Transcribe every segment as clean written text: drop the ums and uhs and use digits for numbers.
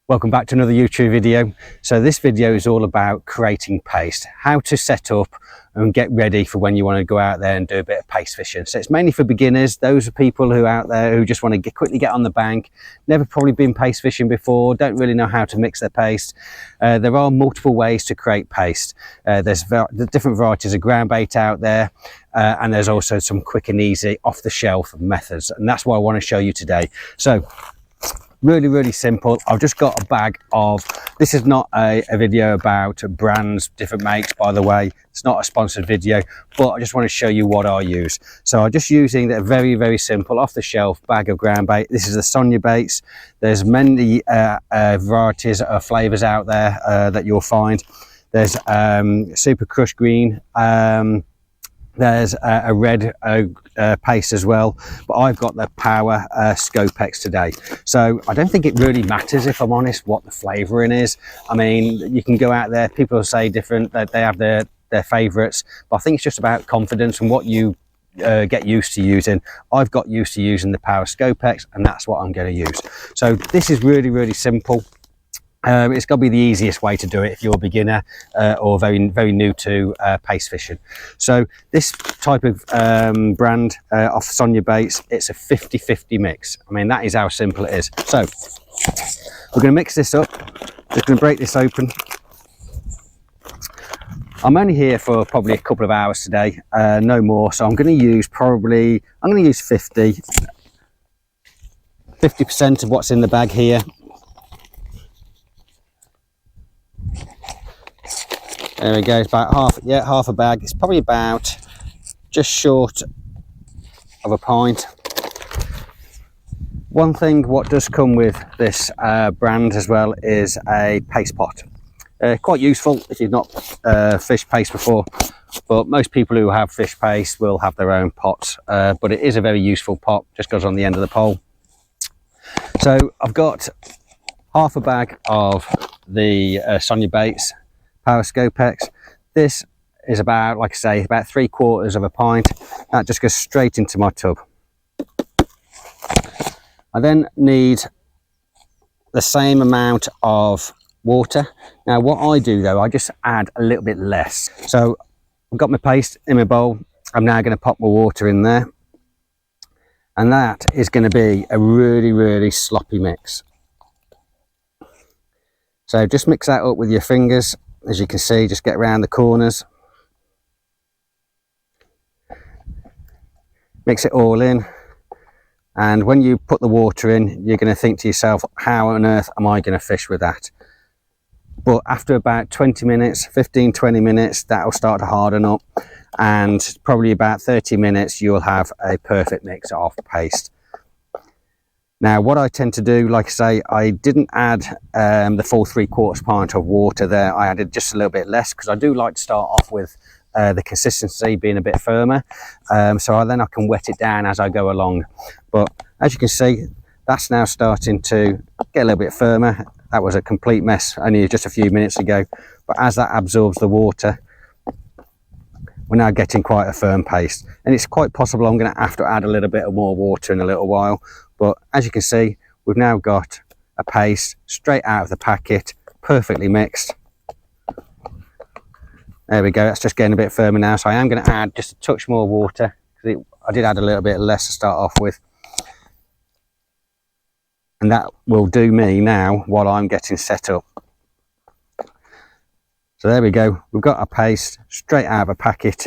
Welcome back to another YouTube video. So this video is all about creating paste, how to set up and get ready for when you want to go out there and do a bit of paste fishing. So it's mainly for beginners. Those are people who are out there who just want to quickly get on the bank, never probably been paste fishing before, don't really know how to mix their paste. There are multiple ways to create paste. There's different varieties of ground bait out there, and there's also some quick and easy off the shelf methods, and that's what I want to show you today. So really simple. I've just got a bag of, this is not a video about brands, different makes, by the way. It's not a sponsored video, but I just want to show you what I use. So I'm just using a very simple off the shelf bag of ground bait. This is the Sonia baits. There's many varieties of flavors out there that you'll find. There's super crush green, there's a red paste as well, but I've got the Power Scopex today. So I don't think it really matters, if I'm honest, what the flavouring is. I mean, you can go out there, people will say different, that they have their favourites, but I think it's just about confidence and what you get used to using. I've got used to using the Power Scopex, and that's what I'm going to use. So this is really simple. It's got to be the easiest way to do it if you're a beginner or very new to paste fishing. So this type of brand off Sonia baits, it's a 50-50 mix. I mean, that is how simple it is. So we're going to mix this up. Just going to break this open. I'm only here for probably a couple of hours today, no more. So I'm going to use 50% of what's in the bag here. There we go, it's about half a bag. It's probably about just short of a pint. One thing what does come with this brand as well is a paste pot. Quite useful if you've not fished paste before, but most people who have fish paste will have their own pots, but it is a very useful pot, just goes on the end of the pole. So I've got half a bag of the Sonia baits Power Scopex. This is about, like I say, about 3/4 of a pint. That just goes straight into my tub. I then need the same amount of water. Now what I do though, I just add a little bit less. So I've got my paste in my bowl. I'm now going to pop my water in there, and that is going to be a really sloppy mix. So just mix that up with your fingers. As you can see, just get around the corners, mix it all in, and when you put the water in, you're going to think to yourself, how on earth am I going to fish with that? But after about 20 minutes, 15-20 minutes, that will start to harden up, and probably about 30 minutes you'll have a perfect mix of paste. Now what I tend to do, like I say, I didn't add the full 3/4 pint of water there. I added just a little bit less because I do like to start off with the consistency being a bit firmer, so then I can wet it down as I go along. But as you can see, that's now starting to get a little bit firmer. That was a complete mess only just a few minutes ago, but as that absorbs the water, we're now getting quite a firm paste, and it's quite possible I'm going to have to add a little bit more water in a little while. But as you can see, we've now got a paste straight out of the packet, perfectly mixed. There we go, that's just getting a bit firmer now, so I am going to add just a touch more water, because I did add a little bit less to start off with. And that will do me now while I'm getting set up. So there we go, we've got a paste straight out of a packet.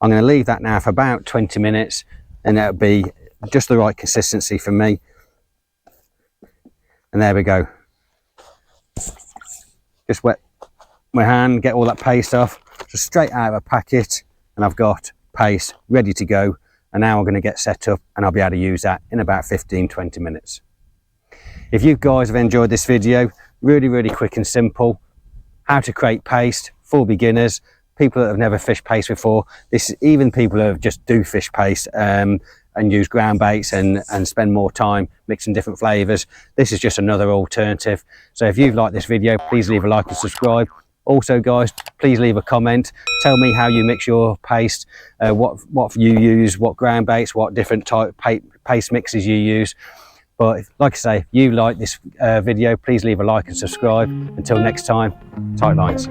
I'm going to leave that now for about 20 minutes, and that'll be just the right consistency for me. And there we go, just wet my hand, get all that paste off, just straight out of a packet, and I've got paste ready to go. And now I'm going to get set up, and I'll be able to use that in about 15-20 minutes. If you guys have enjoyed this video, really quick and simple, how to create paste for beginners, people that have never fished paste before. This is even people who just do fish paste and use ground baits and spend more time mixing different flavors. This is just another alternative. So if you've liked this video, please leave a like and subscribe. Also guys, please leave a comment, tell me how you mix your paste, what you use, what ground baits, what different type paste mixes you use. But like I say, if you like this video, please leave a like and subscribe. Until next time, tight lines.